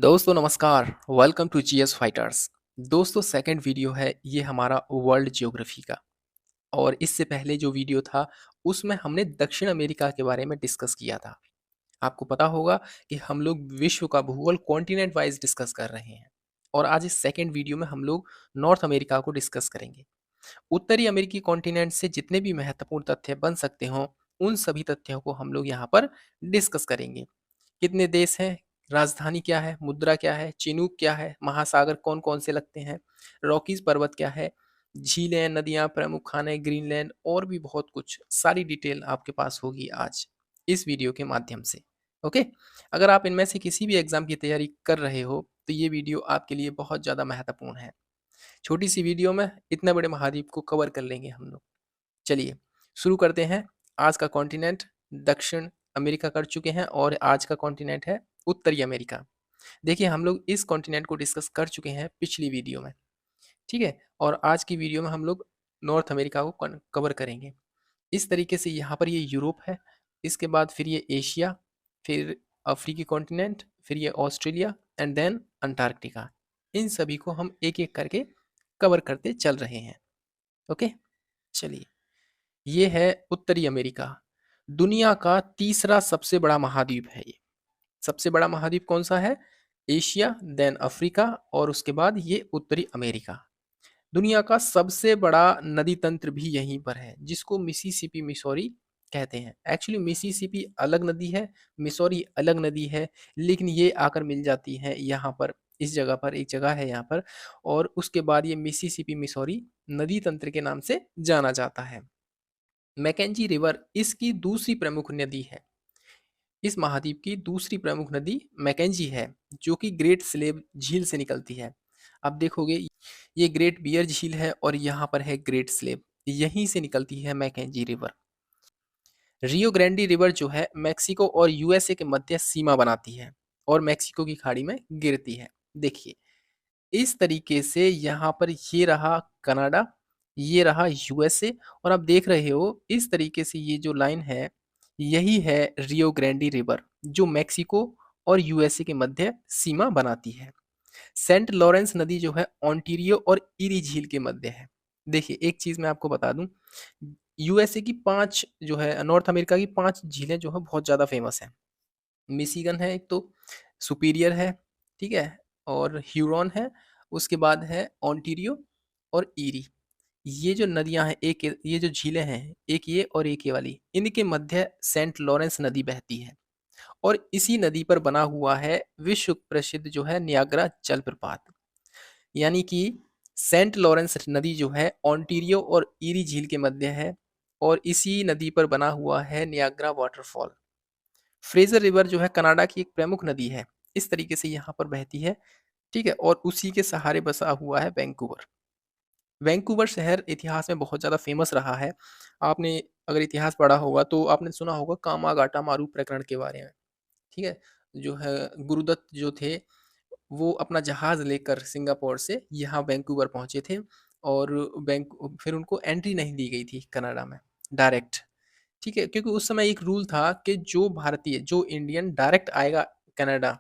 दोस्तों नमस्कार। Welcome to GS fighters. दोस्तों सेकंड वीडियो है ये हमारा वर्ल्ड ज्योग्राफी का। और इससे पहले जो वीडियो था उसमें हमने दक्षिण अमेरिका के बारे में डिस्कस किया था। आपको पता होगा कि हम लोग विश्व का भूगोल कॉन्टिनेंट वाइज डिस्कस कर रहे हैं। और आज इस सेकंड वीडियो में हम लोग नॉर्थ अमेरिका को डिस्कस करेंगे। उत्तरी अमेरिकी कॉन्टिनेंट से जितने भी महत्वपूर्ण तथ्य बन सकते हों उन सभी तथ्यों को हम लोग यहाँ पर डिस्कस करेंगे। कितने देश हैं, राजधानी क्या है, मुद्रा क्या है, चिनूक क्या है, महासागर कौन कौन से लगते हैं, रॉकीज पर्वत क्या है, झीलें, नदियां, प्रमुख खाने, ग्रीनलैंड और भी बहुत कुछ सारी डिटेल आपके पास होगी आज इस वीडियो के माध्यम से। ओके। अगर आप इनमें से किसी भी एग्जाम की तैयारी कर रहे हो तो ये वीडियो आपके लिए बहुत ज़्यादा महत्वपूर्ण है। छोटी सी वीडियो में इतने बड़े महाद्वीप को कवर कर लेंगे हम लोग। चलिए शुरू करते हैं। आज का कॉन्टिनेंट दक्षिण अमेरिका कर चुके हैं और आज का कॉन्टिनेंट है उत्तरी अमेरिका। देखिए हम लोग इस कॉन्टिनेंट को डिस्कस कर चुके हैं पिछली वीडियो में, ठीक है। और आज की वीडियो में हम लोग नॉर्थ अमेरिका को कवर करेंगे। इस तरीके से यहाँ पर ये यूरोप है, इसके बाद फिर ये एशिया, फिर अफ्रीकी कॉन्टिनेंट, फिर ये ऑस्ट्रेलिया एंड देन अंटार्कटिका। इन सभी को हम एक एक करके कवर करते चल रहे हैं। ओके। चलिए, ये है उत्तरी अमेरिका। दुनिया का तीसरा सबसे बड़ा महाद्वीप है ये। सबसे बड़ा महाद्वीप कौन सा है? एशिया, देन अफ्रीका और उसके बाद ये उत्तरी अमेरिका। दुनिया का सबसे बड़ा नदी तंत्र भी यहीं पर है जिसको मिसिसिपी मिसौरी कहते हैं। एक्चुअली मिसिसिपी अलग नदी है, मिसौरी अलग नदी है, लेकिन ये आकर मिल जाती है यहाँ पर। इस जगह पर एक जगह है यहाँ पर, और उसके बाद ये मिसिसिपी मिसौरी नदी तंत्र के नाम से जाना जाता है। मैकेंजी रिवर इसकी दूसरी प्रमुख नदी है। इस महाद्वीप की दूसरी प्रमुख नदी मैकेंजी है जो कि ग्रेट स्लेव झील से निकलती है। आप देखोगे ये ग्रेट बियर झील है और यहाँ पर है ग्रेट स्लेव, यहीं से निकलती है मैकेंजी रिवर। रियो ग्रैंडी रिवर जो है मैक्सिको और यूएसए के मध्य सीमा बनाती है और मैक्सिको की खाड़ी में गिरती है। देखिए इस तरीके से यहाँ पर ये रहा कनाडा, ये रहा यूएसए, और आप देख रहे हो इस तरीके से ये जो लाइन है यही है रियो ग्रैंडी रिवर जो मैक्सिको और यूएसए के मध्य सीमा बनाती है। सेंट लॉरेंस नदी जो है ओंटारियो और इरी झील के मध्य है। देखिए एक चीज मैं आपको बता दूं, यूएसए की 5 जो है, नॉर्थ अमेरिका की 5 झीलें जो है बहुत ज्यादा फेमस है। मिशिगन है एक तो, सुपीरियर है, ठीक है, और ह्यूरॉन है, उसके बाद है ओंटारियो और ईरी। ये जो नदियां हैं, एक ये जो झीलें हैं, एक ये और एक ये वाली, इनके मध्य सेंट लॉरेंस नदी बहती है। और इसी नदी पर बना हुआ है विश्व प्रसिद्ध जो है नियाग्रा जलप्रपात। यानी कि सेंट लॉरेंस नदी जो है ओंटारियो और ईरी झील के मध्य है और इसी नदी पर बना हुआ है नियाग्रा वाटरफॉल। फ्रेजर रिवर जो है कनाडा की एक प्रमुख नदी है, इस तरीके से यहाँ पर बहती है, ठीक है। और उसी के सहारे बसा हुआ है वैंकूवर। वैंकूवर शहर इतिहास में बहुत ज़्यादा फेमस रहा है। आपने अगर इतिहास पढ़ा होगा तो आपने सुना होगा कामागाटा मारू प्रकरण के बारे में, ठीक है। जो है गुरुदत्त जो थे वो अपना जहाज़ लेकर सिंगापुर से यहाँ वैंकूवर पहुँचे थे, और बैंक फिर उनको एंट्री नहीं दी गई थी कनाडा में डायरेक्ट, ठीक है। क्योंकि उस समय एक रूल था कि जो भारतीय, जो इंडियन डायरेक्ट आएगा कनाडा,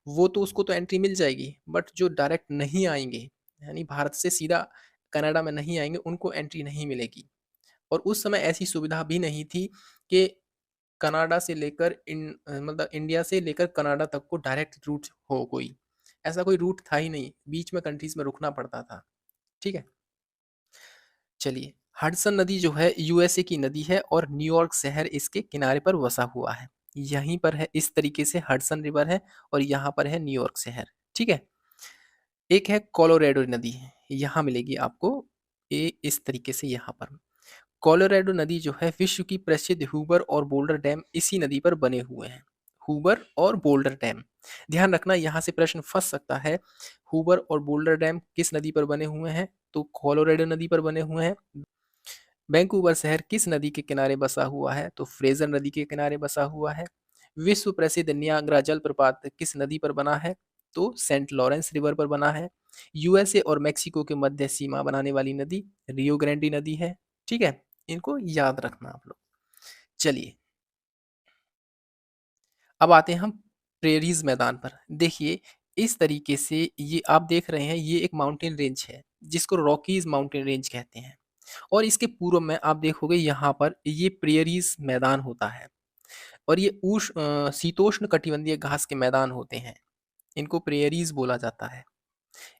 वो तो उसको तो एंट्री मिल जाएगी, बट जो डायरेक्ट नहीं आएंगे, यानी भारत से सीधा कनाडा में नहीं आएंगे, उनको एंट्री नहीं मिलेगी। और उस समय ऐसी सुविधा भी नहीं थी कि कनाडा से लेकर मतलब इंडिया से लेकर कनाडा तक को डायरेक्ट रूट हो कोई, ऐसा कोई रूट था ही नहीं, बीच में कंट्रीज में रुकना पड़ता था, ठीक है। चलिए, हडसन नदी जो है यूएसए की नदी है और न्यूयॉर्क शहर इसके किनारे पर बसा हुआ है। यहीं पर है, इस तरीके से हडसन रिवर है और यहाँ पर है न्यूयॉर्क शहर, ठीक है। एक है कोलोराडो नदी, यहाँ मिलेगी आपको, ये इस तरीके से यहाँ पर। कोलोराडो नदी जो है विश्व की प्रसिद्ध हूबर और बोल्डर डैम इसी नदी पर बने हुए हैं। हूबर और बोल्डर डैम, ध्यान रखना यहाँ से प्रश्न फंस सकता है। हूबर और बोल्डर डैम किस नदी पर बने हुए हैं? तो कोलोराडो नदी पर बने हुए हैं। वैंकूवर शहर किस नदी के किनारे बसा हुआ है? तो फ्रेजर नदी के किनारे बसा हुआ है। विश्व प्रसिद्ध नियाग्रा जलप्रपात किस नदी पर बना है? तो सेंट लॉरेंस रिवर पर बना है। यूएसए और मेक्सिको के मध्य सीमा बनाने वाली नदी रियो ग्रैंडी नदी है, ठीक है। इनको याद रखना आप लोग। चलिए, अब आते हैं हम प्रेरीज मैदान पर। देखिए इस तरीके से ये आप देख रहे हैं, ये एक माउंटेन रेंज है जिसको रॉकीज माउंटेन रेंज कहते हैं। और इसके पूर्व में आप देखोगे यहाँ पर ये प्रेयरीज मैदान होता है और ये शीतोष्ण कटिबंधीय घास के मैदान होते हैं। इनको प्रेयरीज बोला जाता है।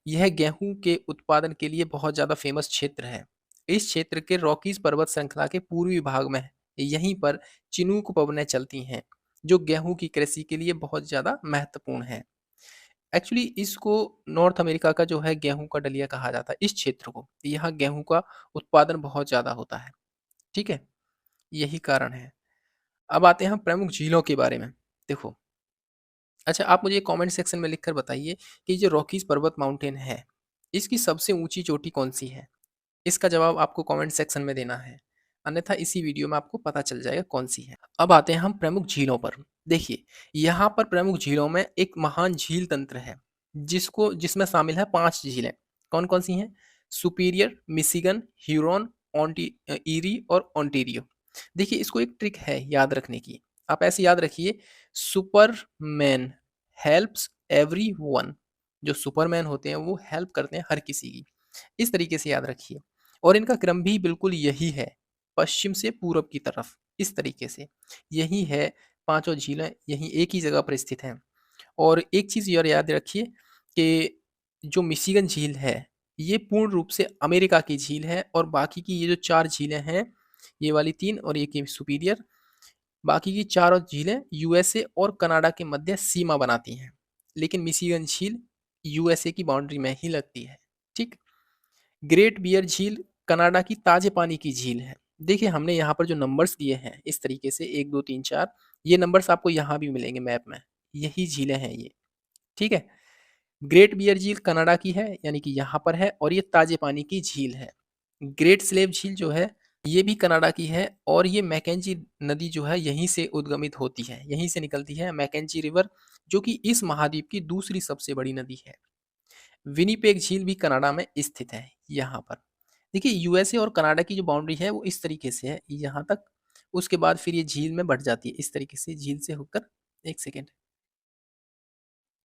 यह गेहूं के उत्पादन के लिए बहुत ज़्यादा फेमस क्षेत्र है। इस क्षेत्र के रॉकीज पर्वत श्रृंखला के पूर्वी भाग में है। यहीं पर चिनूक पवनें चलती हैं जो गेहूं की कृषि के लिए बहुत ज़्यादा महत्वपूर्ण है। एक्चुअली इसको नॉर्थ अमेरिका का जो है गेहूं का डलिया कहा जाता है इस क्षेत्र को। यहाँ गेहूं का उत्पादन बहुत ज़्यादा होता है। ठीक है, यही कारण है। अब आते हैं हम प्रमुख झीलों के बारे में। देखो, अच्छा आप मुझे कमेंट सेक्शन में लिखकर बताइए कि जो रॉकीज पर्वत माउंटेन है, इसकी सबसे ऊंची चोटी कौन सी है? इसका जवाब आपको कमेंट सेक्शन में देना है, अन्यथा इसी वीडियो में आपको पता चल जाएगा कौन सी है। अब आते हैं हम प्रमुख झीलों पर। देखिए, यहाँ पर प्रमुख झीलों में एक महान झील तंत्र है जिसमें शामिल है 5 झीलें। कौन कौन सी हैं? सुपीरियर, मिशिगन, ह्यूरॉन, ईरी और ओंटेरियो। देखिए, इसको एक ट्रिक है याद रखने की। आप ऐसे याद रखिए, सुपरमैन हेल्प्स एवरीवन। जो सुपरमैन होते हैं वो हेल्प करते हैं हर किसी की। इस तरीके से याद रखिए। और इनका क्रम भी बिल्कुल यही है, पश्चिम से पूरब की तरफ, इस तरीके से यही है। पांचों झीलें यहीं एक ही जगह पर स्थित हैं। और एक चीज़ और याद रखिए कि जो मिशिगन झील है, ये पूर्ण रूप से अमेरिका की झील है और बाकी की ये जो 4 झीलें हैं, ये वाली 3 और एक ये सुपीरियर, बाकी की चारों झीलें यूएसए और कनाडा के मध्य सीमा बनाती हैं। लेकिन मिशिगन झील यूएसए की बाउंड्री में ही लगती है। ठीक। ग्रेट बियर झील कनाडा की ताजे पानी की झील है। देखिए, हमने यहाँ पर जो नंबर्स दिए हैं इस तरीके से 1 2 3 4, ये नंबर्स आपको यहाँ भी मिलेंगे मैप में। यही झीलें हैं ये। ठीक है। ग्रेट बियर झील कनाडा की है, यानी कि यहाँ पर है, और ये ताजे पानी की झील है। ग्रेट स्लेव झील जो है, ये भी कनाडा की है और ये मैकेंजी नदी जो है यहीं से उद्गमित होती है, यहीं से निकलती है मैकेंजी रिवर, जो कि इस महाद्वीप की दूसरी सबसे बड़ी नदी है। विनीपेग झील भी कनाडा में स्थित है यहाँ पर। देखिए, यूएसए और कनाडा की जो बाउंड्री है वो इस तरीके से है यहाँ तक। उसके बाद फिर ये झील में बढ़ जाती है इस तरीके से, झील से होकर, एक सेकेंड,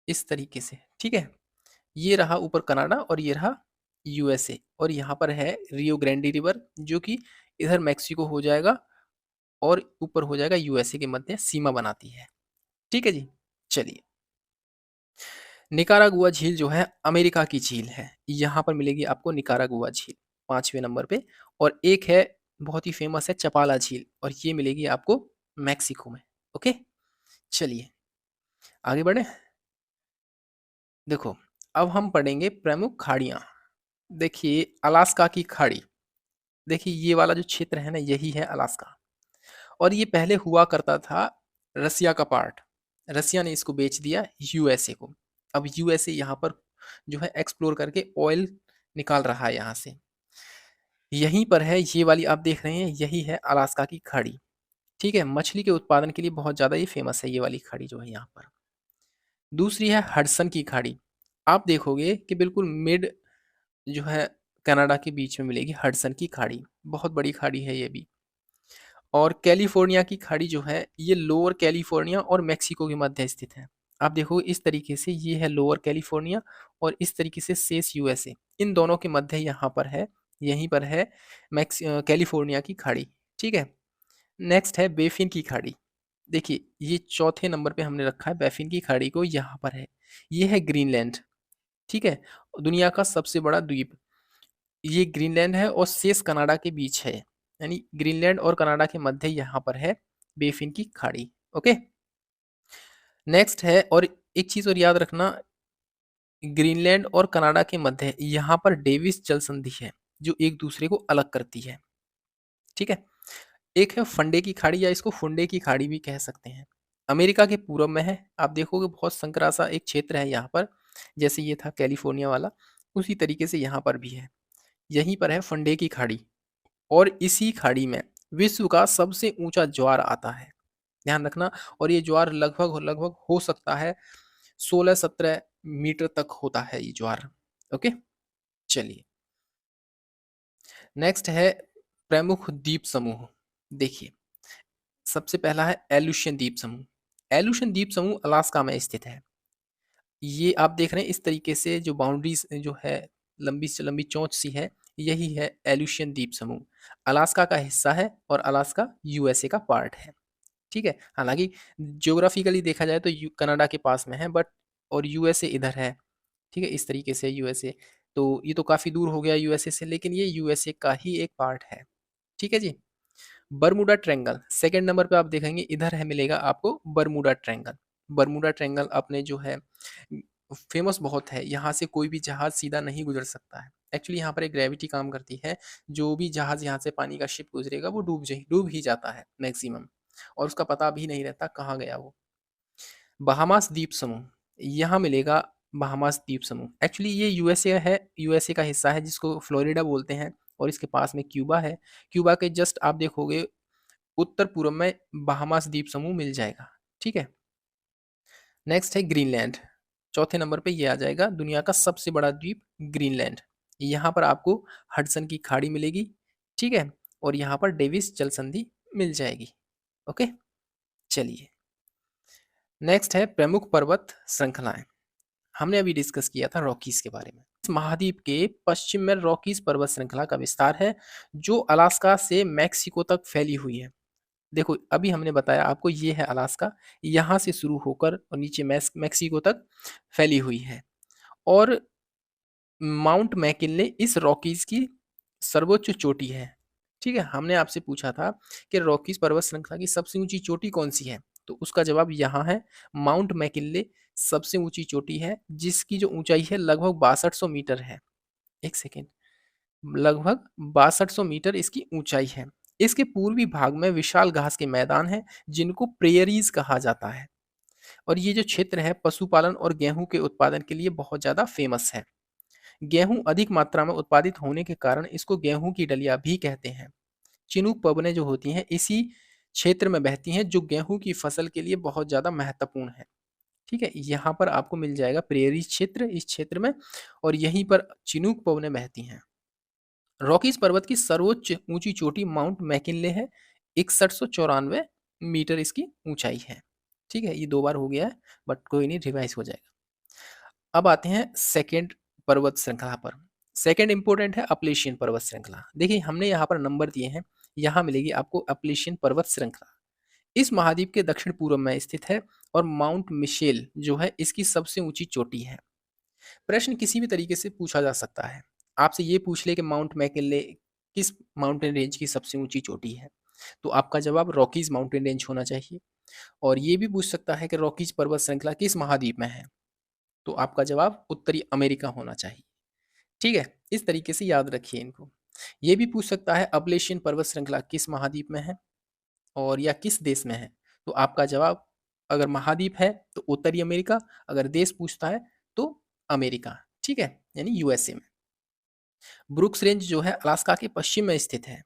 इस तरीके से। ठीक है। ये रहा ऊपर कनाडा और ये रहा यूएसए, और यहाँ पर है रियो ग्रैंडी रिवर जो कि इधर मैक्सिको हो जाएगा और ऊपर हो जाएगा यूएसए के मध्य सीमा बनाती है। ठीक है जी। चलिए, निकारागुआ झील जो है अमेरिका की झील है। यहाँ पर मिलेगी आपको निकारागुआ झील 5वें नंबर पे। और एक है बहुत ही फेमस है चपाला झील, और ये मिलेगी आपको मैक्सिको में। ओके, चलिए आगे बढ़े। देखो, अब हम पढ़ेंगे प्रमुख खाड़ियाँ। देखिए, अलास्का की खाड़ी। देखिए, ये वाला जो क्षेत्र है ना, यही है अलास्का। और ये पहले हुआ करता था रसिया का पार्ट। रसिया ने इसको बेच दिया यूएसए को। अब यूएसए यहाँ पर जो है एक्सप्लोर करके ऑयल निकाल रहा है यहाँ से। यहीं पर है ये वाली आप देख रहे हैं, यही है अलास्का की खाड़ी। ठीक है, मछली के उत्पादन के लिए बहुत ज़्यादा ये फेमस है, ये वाली खाड़ी जो है यहाँ पर। दूसरी है हडसन की खाड़ी। आप देखोगे कि बिल्कुल मिड जो है कनाडा के बीच में मिलेगी हडसन की खाड़ी। बहुत बड़ी खाड़ी है ये भी। और कैलिफोर्निया की खाड़ी जो है, ये लोअर कैलिफोर्निया और मैक्सिको के मध्य स्थित है। आप देखो इस तरीके से, ये है लोअर कैलिफोर्निया और इस तरीके से शेष यूएसए, इन दोनों के मध्य यहाँ पर है, यहीं पर है कैलिफोर्निया की खाड़ी। ठीक है। नेक्स्ट है बेफिन की खाड़ी। देखिए, ये चौथे नंबर पे हमने रखा है बेफिन की खाड़ी को, यहाँ पर है। ये है ग्रीनलैंड। ठीक है, दुनिया का सबसे बड़ा द्वीप ये ग्रीनलैंड है और शेष कनाडा के बीच है, यानी ग्रीनलैंड और कनाडा के मध्य यहाँ पर है बेफिन की खाड़ी। ओके, नेक्स्ट है, और एक चीज और याद रखना, ग्रीनलैंड और कनाडा के मध्य यहाँ पर डेविस जल संधि है जो एक दूसरे को अलग करती है। ठीक है। एक है फंडे की खाड़ी, या इसको फुंडे की खाड़ी भी कह सकते हैं। अमेरिका के पूर्व में है। आप देखोगे बहुत संकरा सा एक क्षेत्र है यहाँ पर, जैसे ये था कैलिफोर्निया वाला, उसी तरीके से यहाँ पर भी है। यहीं पर है फंडे की खाड़ी, और इसी खाड़ी में विश्व का सबसे ऊंचा ज्वार आता है, ध्यान रखना। और ये ज्वार लगभग लगभग हो सकता है 16-17 मीटर तक होता है ये ज्वार। ओके, चलिए नेक्स्ट है प्रमुख द्वीप समूह। देखिए, सबसे पहला है एलुशियन द्वीप समूह। एलुशियन द्वीप समूह अलास्का में स्थित है। ये आप देख रहे हैं इस तरीके से जो बाउंड्रीज जो है, लंबी से लंबी चौच सी है, यही है एल्यूशियन द्वीप समूह। अलास्का का हिस्सा है और अलास्का यूएसए का पार्ट है। ठीक है, हालांकि ज्योग्राफिकली देखा जाए तो कनाडा के पास में है, बट और यूएसए इधर है। ठीक है, इस तरीके से यूएसए, तो ये तो काफी दूर हो गया यूएसए से, लेकिन ये यूएसए का ही एक पार्ट है। ठीक है जी। बरमूडा ट्रायंगल सेकंड नंबर पे आप देखेंगे, इधर है मिलेगा आपको बरमूडा ट्रायंगल। बरमूडा ट्रायंगल अपने जो है फेमस बहुत है, यहाँ से कोई भी जहाज सीधा नहीं गुजर सकता है। एक्चुअली यहाँ पर एक ग्रेविटी काम करती है, जो भी जहाज यहाँ से पानी का शिप गुजरेगा वो डूब ही जाता है मैक्सिमम, और उसका पता भी नहीं रहता कहाँ गया वो। बहामास द्वीप समूह, यहाँ मिलेगा बहामास द्वीप समूह। एक्चुअली ये यूएसए है, यूएसए का हिस्सा है जिसको फ्लोरिडा बोलते हैं, और इसके पास में क्यूबा है। क्यूबा के जस्ट आप देखोगे उत्तर पूर्व में बहामास द्वीप समूह मिल जाएगा। ठीक है। नेक्स्ट है ग्रीनलैंड, चौथे नंबर पे ये आ जाएगा, दुनिया का सबसे बड़ा द्वीप ग्रीनलैंड। यहाँ पर आपको हडसन की खाड़ी मिलेगी। ठीक है, और यहाँ पर डेविस जल संधि मिल जाएगी। ओके, चलिए नेक्स्ट है प्रमुख पर्वत श्रृंखलाएं। हमने अभी डिस्कस किया था रॉकीज के बारे में। इस महाद्वीप के पश्चिम में रॉकीज पर्वत श्रृंखला का विस्तार है, जो अलास्का से मैक्सिको तक फैली हुई है। देखो अभी हमने बताया आपको, ये है अलास्का, यहाँ से शुरू होकर और नीचे मैक्सिको तक फैली हुई है। और माउंट मैकिनले इस रॉकीज की सर्वोच्च चोटी है। ठीक है, हमने आपसे पूछा था कि रॉकीज पर्वत श्रृंखला की सबसे ऊंची चोटी कौन सी है, तो उसका जवाब यहाँ है, माउंट मैकिनले सबसे ऊंची चोटी है, जिसकी जो ऊंचाई है लगभग 6200 मीटर है। एक सेकेंड, लगभग 6200 मीटर इसकी ऊंचाई है। इसके पूर्वी भाग में विशाल घास के मैदान हैं, जिनको प्रेयरीज कहा जाता है। और ये जो क्षेत्र है पशुपालन और गेहूं के उत्पादन के लिए बहुत ज्यादा फेमस है। गेहूं अधिक मात्रा में उत्पादित होने के कारण इसको गेहूं की डलिया भी कहते हैं। चिनूक पवनें जो होती हैं इसी क्षेत्र में बहती हैं, जो गेहूं की फसल के लिए बहुत ज्यादा महत्वपूर्ण है। ठीक है, यहाँ पर आपको मिल जाएगा प्रेयरी क्षेत्र इस क्षेत्र में, और यहीं पर चिनूक पवनें बहती हैं। रॉकीज पर्वत की सर्वोच्च ऊंची चोटी माउंट मैकिनले है, 6194 मीटर इसकी ऊंचाई है। ठीक है, ये 2 बार हो गया है, बट कोई नहीं, रिवाइज हो जाएगा। अब आते हैं सेकेंड पर्वत श्रृंखला पर। सेकेंड इंपोर्टेंट है अपलेशियन पर्वत श्रृंखला। देखिए हमने यहाँ पर नंबर दिए हैं, यहाँ मिलेगी आपको अपलेशियन पर्वत श्रृंखला। इस महाद्वीप के दक्षिण पूर्व में स्थित है, और माउंट मिशेल जो है इसकी सबसे ऊंची चोटी है। प्रश्न किसी भी तरीके से पूछा जा सकता है, आपसे ये पूछ ले कि माउंट मैकिनले किस माउंटेन रेंज की सबसे ऊंची चोटी है, तो आपका जवाब रॉकीज माउंटेन रेंज होना चाहिए। और ये भी पूछ सकता है कि रॉकीज पर्वत श्रृंखला किस महाद्वीप में है, तो आपका जवाब उत्तरी अमेरिका होना चाहिए। ठीक है, इस तरीके से याद रखिए इनको। ये भी पूछ सकता है अपलेशियन पर्वत श्रृंखला किस महाद्वीप में है और या किस देश में है, तो आपका जवाब अगर महाद्वीप है तो उत्तरी अमेरिका, अगर देश पूछता है तो अमेरिका। ठीक है, यानी यूएसए में। ब्रुक्स रेंज जो है अलास्का के पश्चिम में स्थित है।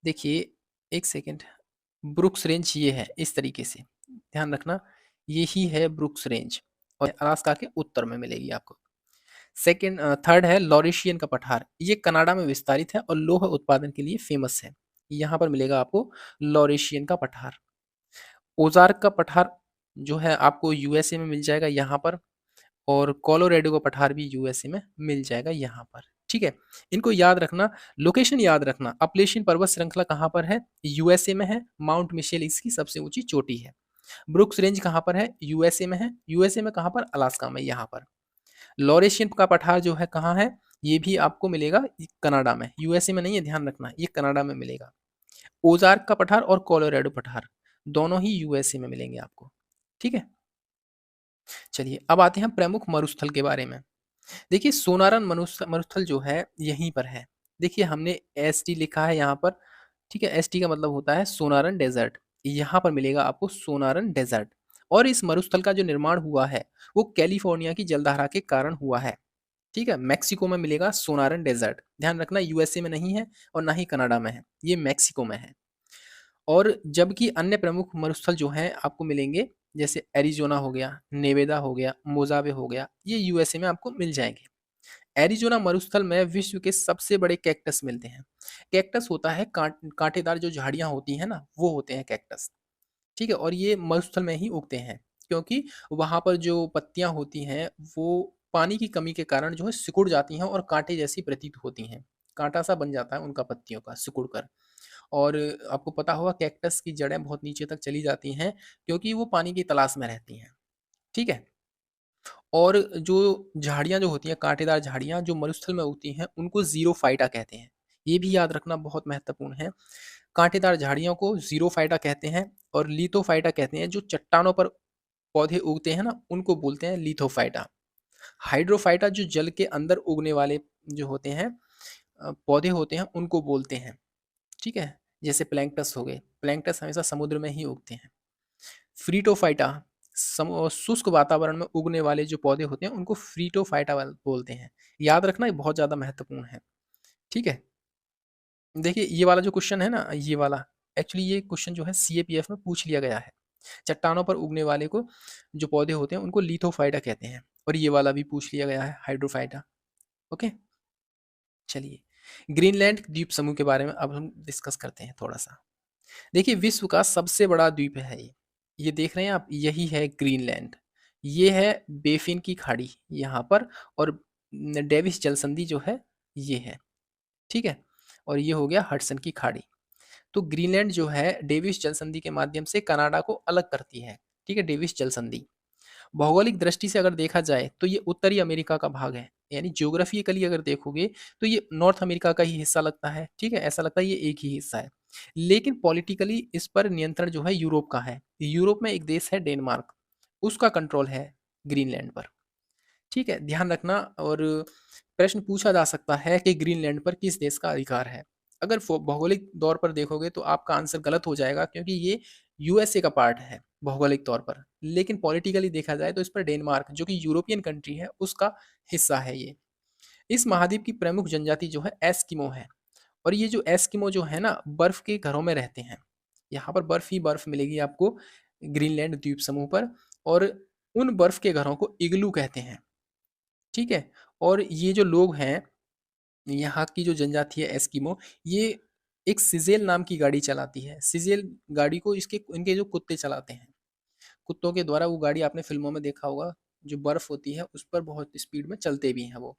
देखिए एक सेकेंड, ब्रुक्स रेंज ये है इस तरीके से, ध्यान रखना, ये ही है ब्रुक्स रेंज, और अलास्का के उत्तर में मिलेगी आपको। सेकेंड थर्ड है लॉरेशियन का पठार, ये कनाडा में विस्तारित है और लोह उत्पादन के लिए फेमस है। यहाँ पर मिलेगा आपको लॉरेशियन का पठार। ओजार्क का पठार जो है आपको यूएसए में मिल जाएगा यहाँ पर, और कोलोराडो का पठार भी यूएसए में मिल जाएगा यहाँ पर। ठीक है, इनको याद रखना, लोकेशन याद रखना। अपलेशियन पर्वत श्रृंखला कहाँ पर है, यूएसए में है, माउंट मिशेल इसकी सबसे ऊंची चोटी है। ब्रुक्स रेंज कहाँ पर है, यूएसए में है, यूएसए में कहाँ पर, अलास्का में यहाँ पर। लॉरेशियन का पठार जो है कहाँ है, ये भी आपको मिलेगा कनाडा में, यूएसए में नहीं है, ध्यान रखना, ये कनाडा में मिलेगा। ओजार्क का पठार और कोलोराडो पठार दोनों ही यूएसए में मिलेंगे आपको। ठीक है, चलिए अब आते हैं प्रमुख मरुस्थल के बारे में। देखिए सोनारन मरुस्थल जो है यहीं पर है। देखिए हमने एस टी लिखा है यहाँ पर। ठीक है, एस टी का मतलब होता है सोनारन डेजर्ट, यहाँ पर मिलेगा आपको सोनारन डेजर्ट। और इस मरुस्थल का जो निर्माण हुआ है वो कैलिफोर्निया की जलधारा के कारण हुआ है। ठीक है, मैक्सिको में मिलेगा सोनारन डेजर्ट, ध्यान रखना, यूएसए में नहीं है और ना ही कनाडा में है, ये मैक्सिको में है। और जबकि अन्य प्रमुख मरुस्थल जो हैं आपको मिलेंगे, जैसे एरिजोना हो गया, नेवेदा हो गया, मोजावे हो गया, ये यूएसए में आपको मिल जाएंगे। एरिजोना मरुस्थल में विश्व के सबसे बड़े कैक्टस मिलते हैं। कैक्टस होता है कांटेदार जो झाड़ियां होती हैं ना, वो होते हैं कैक्टस। ठीक है, और ये मरुस्थल में ही उगते हैं। क्योंकि वहाँ पर जो पत्तियाँ होती हैं, वो पानी की कमी के कारण जो है सिकुड़ जाती हैं और काँटे जैसी प्रतीत होती हैं। काँटा-सा बन जाता है उनका पत्तियों का सिकुड़ कर। और आपको पता होगा कैक्टस की जड़ें बहुत नीचे तक चली जाती हैं, क्योंकि वो पानी की तलाश में रहती हैं। ठीक है? और जो झाड़ियाँ जो होती हैं, काँटेदार झाड़ियाँ जो मरुस्थल में उगती हैं, उनको ज़ीरोफ़ाइटा कहते हैं। ये भी याद रखना बहुत महत्वपूर्ण है। काँटेदार झाड़ियों को ज़ीरोफ़ाइटा कहते हैं और लिथोफ़ाइटा कहते हैं। जो चट्टानों पर पौधे उगते हैं ना, उनको बोलते हैं लिथोफ़ाइटा। हाइड्रोफ़ाइटा जो जल के अंदर उगने वाले जो होते हैं पौधे होते हैं, उनको बोलते हैं। ठीक है? जैसे प्लैंक्टस हो गए। प्लैंक्टस हमेशा समुद्र में ही उगते हैं। फ्रीटोफाइटा शुष्क वातावरण में उगने वाले जो पौधे होते हैं, उनको फ्रीटोफाइटा बोलते हैं। याद रखना ये बहुत ज़्यादा महत्वपूर्ण है। ठीक है? देखिए ये वाला जो क्वेश्चन है ना, ये वाला एक्चुअली ये क्वेश्चन जो है सीएपीएफ में पूछ लिया गया है। चट्टानों पर उगने वाले को जो पौधे होते हैं, उनको लिथोफाइटा कहते हैं। और ये वाला भी पूछ लिया गया है, हाइड्रोफाइटा। ओके, चलिए ग्रीनलैंड द्वीप समूह के बारे में अब हम डिस्कस करते हैं थोड़ा सा। देखिए विश्व का सबसे बड़ा द्वीप है ये। ये देख रहे हैं आप, यही है ग्रीनलैंड। ये है बेफिन की खाड़ी यहाँ पर, और डेविस जल संधि जो है ये है। ठीक है? और ये हो गया हडसन की खाड़ी। तो ग्रीनलैंड जो है डेविस जल संधि के माध्यम से कनाडा को अलग करती है। ठीक है? डेविस जल संधि भौगोलिक दृष्टि से अगर देखा जाए तो ये उत्तरी अमेरिका का भाग है। यानी ज्योग्राफिकली अगर देखोगे तो ये नॉर्थ अमेरिका का ही हिस्सा लगता है। ठीक है? ऐसा लगता है ये एक ही हिस्सा है। लेकिन पॉलिटिकली इस पर नियंत्रण जो है यूरोप का है। यूरोप में एक देश है डेनमार्क, उसका कंट्रोल है ग्रीनलैंड पर। ठीक है? ध्यान रखना। और प्रश्न पूछा जा सकता है कि ग्रीनलैंड पर किस देश का अधिकार है। अगर भौगोलिक तौर पर देखोगे तो आपका आंसर गलत हो जाएगा, क्योंकि ये यूएसए का पार्ट है भौगोलिक तौर पर। लेकिन पॉलिटिकली देखा जाए तो इस पर डेनमार्क जो कि यूरोपियन कंट्री है, उसका हिस्सा है ये। इस महाद्वीप की प्रमुख जनजाति जो है एस्किमो है। और ये जो एस्किमो जो है ना, बर्फ के घरों में रहते हैं। यहाँ पर बर्फ ही बर्फ मिलेगी आपको ग्रीनलैंड द्वीप समूह पर। और उन बर्फ के घरों को इग्लू कहते हैं। ठीक है? और ये जो लोग हैं, यहाँ की जो जनजाति है एस्किमो, ये एक सिजेल नाम की गाड़ी चलाती है। सिजेल गाड़ी को इसके इनके जो कुत्ते चलाते हैं। कुत्तों के द्वारा वो गाड़ी आपने फ़िल्मों में देखा होगा, जो बर्फ़ होती है उस पर बहुत स्पीड में चलते भी हैं वो।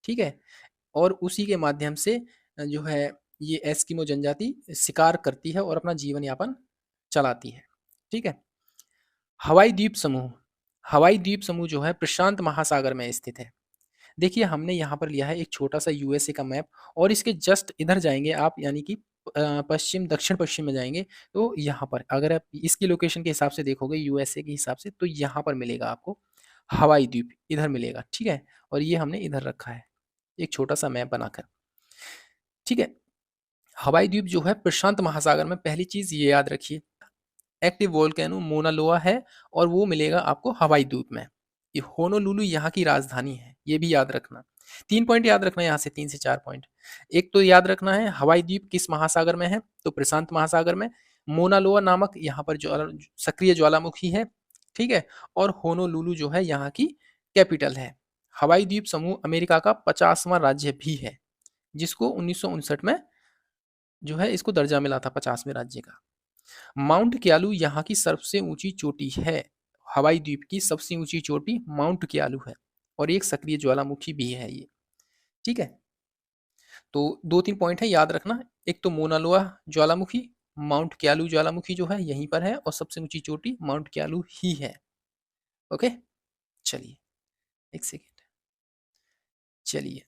ठीक है? और उसी के माध्यम से जो है ये एस्किमो जनजाति शिकार करती है और अपना जीवन यापन चलाती है। ठीक है? हवाई द्वीप समूह। हवाई द्वीप समूह जो है प्रशांत महासागर में स्थित है। देखिए हमने यहाँ पर लिया है एक छोटा-सा यूएसए का मैप, और इसके जस्ट इधर जाएँगे आप, यानी कि पश्चिम दक्षिण पश्चिम में जाएँगे, तो यहाँ पर अगर आप इसकी लोकेशन के हिसाब से देखोगे यूएसए के हिसाब से, तो यहाँ पर मिलेगा आपको हवाई द्वीप, इधर मिलेगा। ठीक है? और ये हमने इधर रखा है, एक छोटा-सा मैप बनाकर। ठीक है? हवाई द्वीप जो है प्रशांत महासागर में, पहली चीज़ ये याद रखिए, एक्टिव वोल्केनो मोना लोआ है, और वो मिलेगा आपको हवाई द्वीप में। ये होनोलुलु यहाँ की राजधानी है, ये भी याद रखना। 3 पॉइंट याद रखना है यहाँ से, 3 से 4 पॉइंट। एक तो याद रखना है हवाई द्वीप किस महासागर में है, तो प्रशांत महासागर में। मोना लोआ नामक यहाँ पर सक्रिय ज्वालामुखी है। ठीक है? और होनोलुलु जो है यहाँ की कैपिटल है। हवाई द्वीप समूह अमेरिका का 50वां राज्य भी है, जिसको 1959 में जो है इसको दर्जा मिला था 50वें राज्य का। माउंट क्यालू यहाँ की सबसे ऊंची चोटी है। हवाई द्वीप की सबसे ऊंची चोटी माउंट क्यालू है, और एक सक्रिय ज्वालामुखी भी है ये। ठीक है? तो 2-3 पॉइंट है याद रखना। एक तो मोना लोआ ज्वालामुखी, माउंट क्यालू ज्वालामुखी जो है यहीं पर है, और सबसे ऊंची चोटी माउंट क्यालू ही है। ओके, चलिए एक सेकेंड। चलिए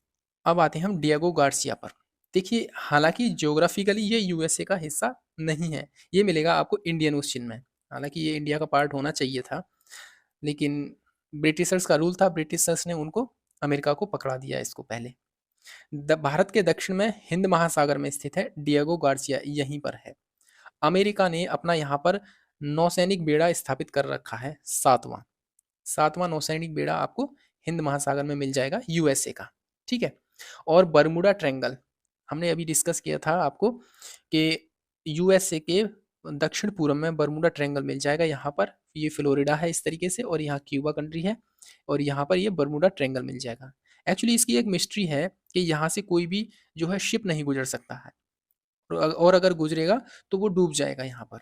अब आते हैं हम डिएगो गार्सिया पर। देखिए हालांकि ज्योग्राफिकली ये यूएसए का हिस्सा नहीं है, ये मिलेगा आपको इंडियन ओशियन में। हालांकि ये इंडिया का पार्ट होना चाहिए था, लेकिन ब्रिटिशर्स का रूल था, ब्रिटिशर्स ने उनको अमेरिका को पकड़ा दिया इसको पहले। भारत के दक्षिण में हिंद महासागर में स्थित है डिएगो गार्सिया, यहीं पर है। अमेरिका ने अपना यहाँ पर नौसैनिक बेड़ा स्थापित कर रखा है, सातवां। सातवां नौसैनिक बेड़ा आपको हिंद महासागर में मिल जाएगा यूएसए का। ठीक है? और बरमूडा ट्रायंगल हमने अभी डिस्कस किया था आपको कि यूएसए के दक्षिण पूर्व में बरमूडा ट्रायंगल मिल जाएगा। यहाँ पर ये फ्लोरिडा है इस तरीके से, और यहाँ क्यूबा कंट्री है, और यहाँ पर ये बरमूडा ट्रायंगल मिल जाएगा। एक्चुअली इसकी एक मिस्ट्री है कि यहाँ से कोई भी जो है शिप नहीं गुजर सकता है, और अगर गुजरेगा तो वो डूब जाएगा यहाँ पर।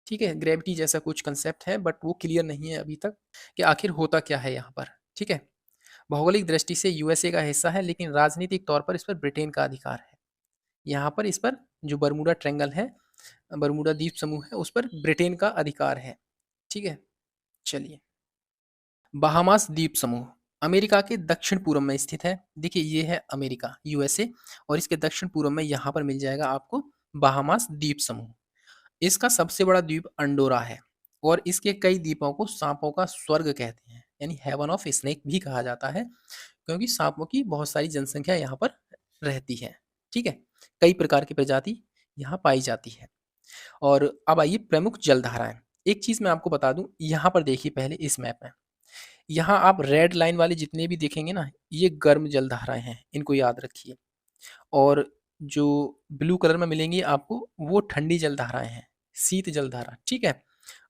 ठीक है, ग्रेविटी जैसा कुछ कंसेप्ट है, बट वो क्लियर नहीं है अभी तक कि आखिर होता क्या है यहाँ पर। ठीक है, भौगोलिक दृष्टि से यूएसए का हिस्सा है, लेकिन राजनीतिक तौर पर इस पर ब्रिटेन का अधिकार है। यहाँ पर इस पर जो बरमूडा ट्रायंगल है, बरमूडा द्वीप समूह है, उस पर ब्रिटेन का अधिकार है। ठीक है, चलिए। बहामास द्वीप समूह अमेरिका के दक्षिण पूर्व में स्थित है। देखिए, ये है अमेरिका, यूएसए, और इसके दक्षिण पूर्व में यहाँ पर मिल जाएगा आपको बहामास द्वीप समूह। इसका सबसे बड़ा द्वीप अंडोरा है, और इसके कई द्वीपों को सांपों का स्वर्ग कहते हैं, यानी हेवन ऑफ स्नेक भी कहा जाता है, क्योंकि सांपों की बहुत सारी जनसंख्या यहाँ पर रहती है। ठीक है, कई प्रकार की प्रजाति यहाँ पाई जाती है। और अब आइए प्रमुख जलधाराएं। एक चीज मैं आपको बता दूं, यहाँ पर देखिए पहले इस मैप में, यहाँ आप रेड लाइन वाले जितने भी देखेंगे ना, ये गर्म जलधाराएं हैं, इनको याद रखिए। और जो ब्लू कलर में मिलेंगी आपको, वो ठंडी जलधाराएं हैं, शीत जलधारा। ठीक है,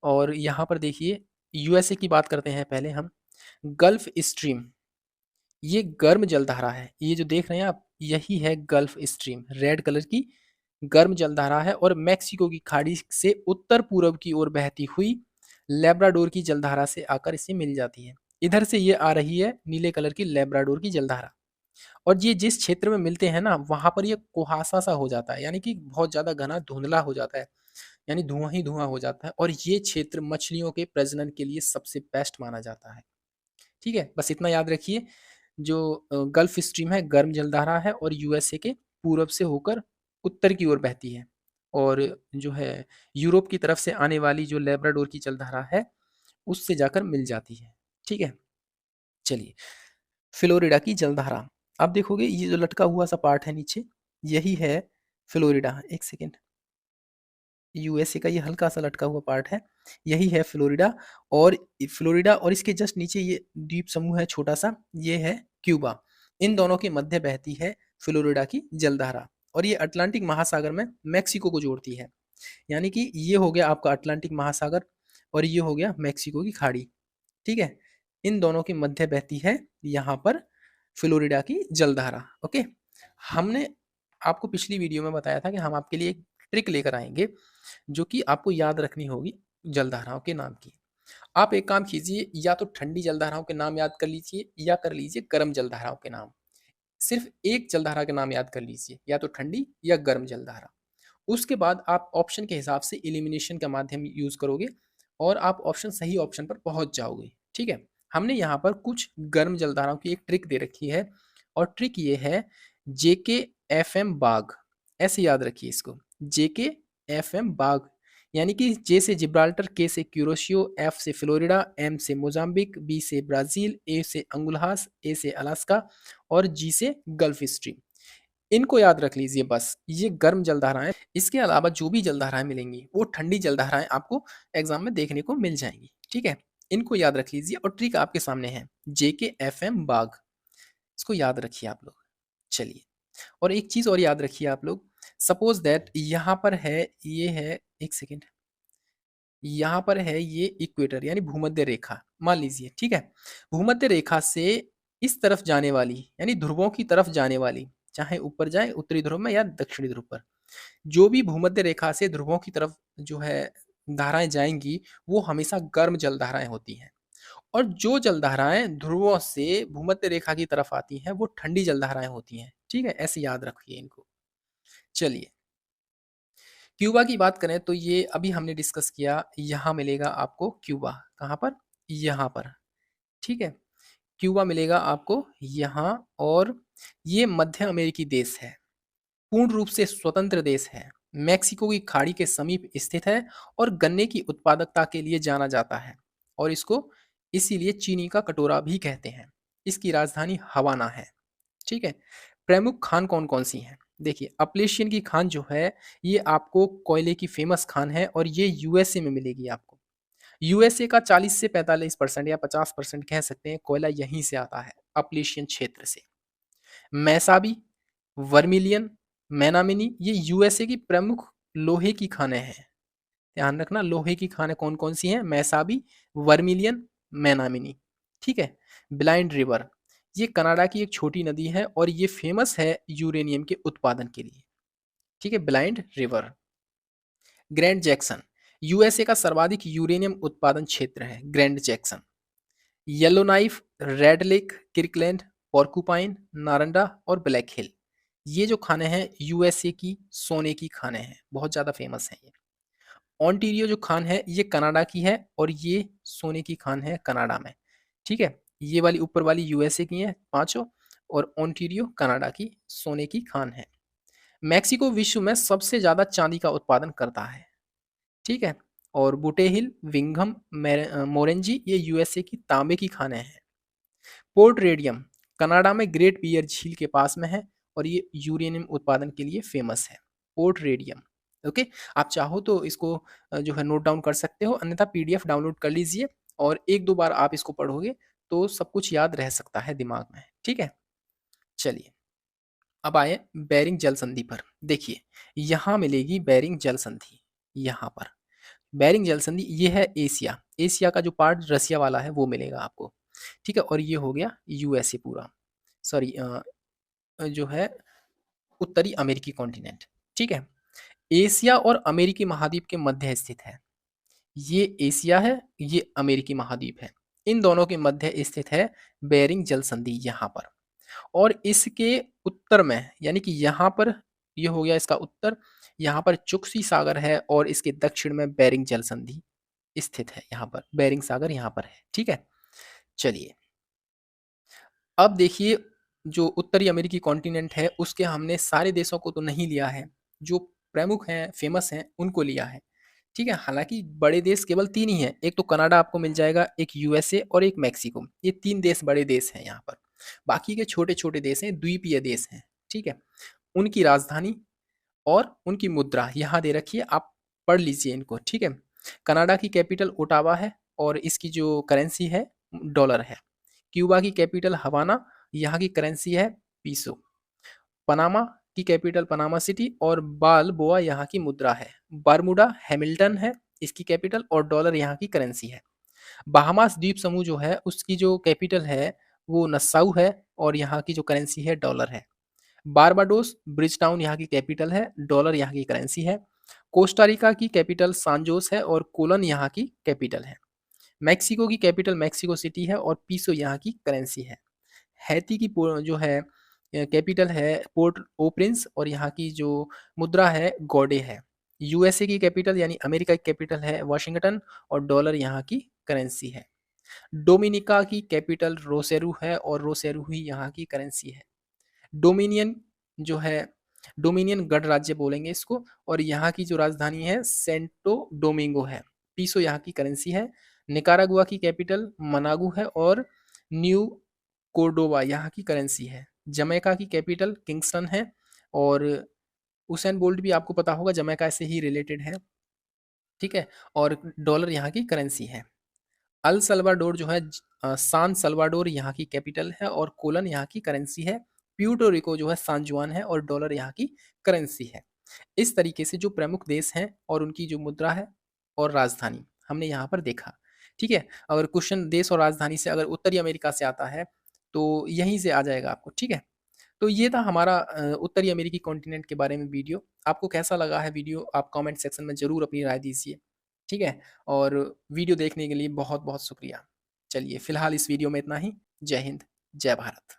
और यहाँ पर देखिए यूएसए की बात करते हैं पहले हम। गल्फ स्ट्रीम, ये गर्म जलधारा है, ये जो देख रहे हैं आप, यही है गल्फ स्ट्रीम, रेड कलर की गर्म जलधारा है, और मैक्सिको की खाड़ी से उत्तर पूर्व की ओर बहती हुई लेब्राडोर की जलधारा से आकर इसे मिल जाती है। इधर से ये आ रही है नीले कलर की लेब्राडोर की जलधारा, और ये जिस क्षेत्र में मिलते हैं ना, वहां पर ये कुहासा सा हो जाता है, यानी कि बहुत ज्यादा घना धुंधला हो जाता है, यानी धुआं ही धुआं हो जाता है, और ये क्षेत्र मछलियों के प्रजनन के लिए सबसे बेस्ट माना जाता है। ठीक है, बस इतना याद रखिए। जो गल्फ स्ट्रीम है, गर्म जलधारा है, और यूएसए के पूरब से होकर उत्तर की ओर बहती है, और जो है यूरोप की तरफ से आने वाली जो लेब्राडोर की जलधारा है, उससे जाकर मिल जाती है। ठीक है, चलिए। फ्लोरिडा की जलधारा, आप देखोगे ये जो लटका हुआ सा पार्ट है नीचे, यही है फ्लोरिडा। एक सेकेंड, यूएसए का ये हल्का सा लटका हुआ पार्ट है, यही है फ्लोरिडा। और फ्लोरिडा और इसके जस्ट नीचे ये द्वीप समूह है छोटा सा, ये है क्यूबा। इन दोनों के मध्य बहती है फ्लोरिडा की जलधारा, और ये अटलांटिक महासागर में मैक्सिको को जोड़ती है। यानी कि ये हो गया आपका अटलांटिक महासागर, और ये हो गया मैक्सिको की खाड़ी। ठीक है, इन दोनों के मध्य बहती है यहाँ पर फ्लोरिडा की जलधारा। ओके, हमने आपको पिछली वीडियो में बताया था कि हम आपके लिए एक ट्रिक लेकर आएंगे, जो कि आपको याद रखनी होगी जलधाराओं के नाम की। आप एक काम कीजिए, या तो ठंडी जलधाराओं के नाम याद कर लीजिए, या कर लीजिए गर्म जलधाराओं के नाम। सिर्फ एक जलधारा के नाम याद कर लीजिए, या तो ठंडी या गर्म जलधारा। उसके बाद आप ऑप्शन के हिसाब से एलिमिनेशन का माध्यम यूज करोगे, और आप ऑप्शन सही ऑप्शन पर पहुंच जाओगे। ठीक है, हमने यहाँ पर कुछ गर्म जलधाराओं की एक ट्रिक दे रखी है, और ट्रिक ये है जेके एफ एम बाग। ऐसे याद रखिए इसको, जेके एफ एम बाग, यानी कि जे से जिब्राल्टर, के से क्यूरोशियो, एफ से फ्लोरिडा, एम से मोजाम्बिक, बी से ब्राजील, ए से अंगुल्हास, ए से अलास्का, और जी से गल्फ स्ट्रीम। इनको याद रख लीजिए बस, ये गर्म जलधाराएं। इसके अलावा जो भी जलधाराएं मिलेंगी, वो ठंडी जलधाराएं आपको एग्जाम में देखने को मिल जाएंगी। ठीक है, इनको याद रख लीजिए, और ट्रिक आपके सामने है, जेके एफ एम बाग, इसको याद रखिए आप लोग। चलिए, और एक चीज और याद रखिए आप लोग, सपोज दैट यहाँ पर है, ये है, एक सेकेंड, यहाँ पर है ये इक्वेटर, यानी भूमध्य रेखा मान लीजिए। ठीक है, भूमध्य रेखा से इस तरफ जाने वाली, यानी ध्रुवों की तरफ जाने वाली, चाहे ऊपर जाए उत्तरी ध्रुव में या दक्षिणी ध्रुव पर, जो भी भूमध्य रेखा से ध्रुवों की तरफ जो है धाराएं जाएंगी, वो हमेशा गर्म जल धाराएं होती हैं। और जो जल धाराएं ध्रुवों से भूमध्य रेखा की तरफ आती हैं, वो ठंडी जल धाराएं होती हैं। ठीक है, ऐसे याद रखिए इनको। चलिए, क्यूबा की बात करें तो ये अभी हमने डिस्कस किया, यहाँ मिलेगा आपको क्यूबा, कहाँ पर, यहाँ पर। ठीक है, क्यूबा मिलेगा आपको यहाँ, और ये मध्य अमेरिकी देश है, पूर्ण रूप से स्वतंत्र देश है, मैक्सिको की खाड़ी के समीप स्थित है, और गन्ने की उत्पादकता के लिए जाना जाता है, और इसको इसीलिए चीनी का कटोरा भी कहते हैं। इसकी राजधानी हवाना है। ठीक है, प्रमुख खान कौन कौन सी हैं, देखिए अपलेशियन की खान जो है, ये आपको कोयले की फेमस खान है, और ये यूएसए में मिलेगी आपको। यूएसए का 40 से 45% या 50% कह सकते हैं, कोयला यहीं से आता है, अपलेशियन क्षेत्र से। मैसाबी, वर्मिलियन, मैनामिनी, ये यूएसए की प्रमुख लोहे की खानें हैं। ध्यान रखना, लोहे की खानें कौन कौन सी हैं, मैसाबी, वर्मिलियन, मैनामिनी। ठीक है, ब्लाइंड रिवर, ये कनाडा की एक छोटी नदी है, और ये फेमस है यूरेनियम के उत्पादन के लिए। ठीक है, Blind River. Grand Jackson, USA का सर्वाधिक यूरेनियम उत्पादन क्षेत्र है Grand Jackson, Yellowknife, Red Lake, Kirkland, Porcupine, Noranda और ब्लैक हिल। ये जो खाने हैं यूएसए की सोने की खाने हैं, बहुत ज़्यादा फेमस हैं ये। ओंटारियो जो खान है ये कनाडा की है और ये सोने की खान है कनाडा में। ठीक है, ये वाली ऊपर वाली यूएसए की है पांचों, और ओंटारियो कनाडा की सोने की खान है। मैक्सिको विश्व में सबसे ज्यादा चांदी का उत्पादन करता है। ठीक है, और बुटे हिल, विंघम, मोरेंजी ये यूएसए की तांबे की खानें हैं। पोर्ट रेडियम कनाडा में ग्रेट बियर झील के पास में है और ये यूरेनियम उत्पादन के लिए फेमस है। Port radium. ओके, आप चाहो तो इसको जो है नोट डाउन कर सकते हो, अन्यथा पीडीएफ डाउनलोड कर लीजिए और एक दो बार आप इसको पढ़ोगे तो सब कुछ याद रह सकता है दिमाग में। ठीक है, चलिए अब आए बेरिंग जल संधि पर। देखिए यहाँ मिलेगी बेरिंग जल संधि, यहाँ पर बेरिंग जल संधि ये है एशिया, एशिया का जो पार्ट रसिया वाला है वो मिलेगा आपको। ठीक है, और ये हो गया यूएसए पूरा, सॉरी जो है उत्तरी अमेरिकी कॉन्टिनेंट। ठीक है, एशिया और अमेरिकी महाद्वीप के मध्य स्थित है। ये एशिया है, ये अमेरिकी महाद्वीप है, इन दोनों के मध्य स्थित है बेरिंग जल संधि यहाँ पर। और इसके उत्तर में यानी कि यहाँ पर ये हो गया इसका उत्तर, यहाँ पर चुक्सी सागर है और इसके दक्षिण में बेरिंग जल संधि स्थित है। यहाँ पर बेरिंग सागर यहाँ पर है। ठीक है, चलिए अब देखिए जो उत्तरी अमेरिकी कॉन्टिनेंट है उसके हमने सारे देशों को तो नहीं लिया है, जो प्रमुख हैं फेमस हैं उनको लिया है। ठीक है, हालांकि बड़े देश केवल तीन ही हैं, एक तो कनाडा आपको मिल जाएगा, एक यूएसए और एक मैक्सिको। ये तीन देश बड़े देश हैं यहाँ पर, बाकी के छोटे छोटे देश हैं, द्वीपीय देश हैं। ठीक है, उनकी राजधानी और उनकी मुद्रा यहाँ दे रखी है, आप पढ़ लीजिए इनको। ठीक है, कनाडा की कैपिटल ओटावा है और इसकी जो करेंसी है डॉलर है। क्यूबा की कैपिटल हवाना, यहाँ की करेंसी है पीसो। पनामा की कैपिटल पनामा सिटी और बालबोआ यहाँ की मुद्रा है। बर्मुडा हैमिल्टन है इसकी कैपिटल और डॉलर यहाँ की करेंसी है। बहामास द्वीप समूह जो है उसकी जो कैपिटल है वो नस्साऊ है और यहाँ की जो करेंसी है डॉलर है। बारबाडोस ब्रिज टाउन यहाँ की कैपिटल है, डॉलर यहाँ की करेंसी है। कोस्टारिका की कैपिटल सांजोस है और कोलन यहाँ की कैपिटल है। मैक्सिको की कैपिटल मैक्सिको सिटी है और पीसो यहाँ की करेंसी है। हैती की जो है कैपिटल है पोर्ट ओ प्रिंस और यहाँ की जो मुद्रा है गॉडे है। यूएसए की कैपिटल यानी अमेरिका की कैपिटल है वाशिंगटन और डॉलर यहाँ की करेंसी है। डोमिनिका की कैपिटल रोसेरू है और रोसेरू ही यहाँ की करेंसी है। डोमिनियन जो है डोमिनियन गणराज्य बोलेंगे इसको और यहाँ की जो राजधानी है सेंटो डोमिंगो है। पीसो यहाँ की करेंसी है। निकारागुआ की कैपिटल मनागू है और न्यू कोर्डोबा यहाँ की करेंसी है। जमैका की कैपिटल किंगस्टन है और उसेन बोल्ट भी आपको पता होगा जमैका से ही रिलेटेड है। ठीक है, और डॉलर यहाँ की करेंसी है। अल सल्वाडोर जो है सान सल्वाडोर यहाँ की कैपिटल है और कोलन यहाँ की करेंसी है। प्यूर्टो रिको जो है सान जुआन है और डॉलर यहाँ की करेंसी है। इस तरीके से जो प्रमुख देश हैं और उनकी जो मुद्रा है और राजधानी हमने यहाँ पर देखा। ठीक है, अगर क्वेश्चन देश और राजधानी से अगर उत्तरी अमेरिका से आता है तो यहीं से आ जाएगा आपको। ठीक है, तो ये था हमारा उत्तरी अमेरिकी कॉन्टिनेंट के बारे में वीडियो। आपको कैसा लगा है वीडियो आप कमेंट सेक्शन में ज़रूर अपनी राय दीजिए। ठीक है, और वीडियो देखने के लिए बहुत बहुत शुक्रिया। चलिए फिलहाल इस वीडियो में इतना ही। जय हिंद, जय भारत।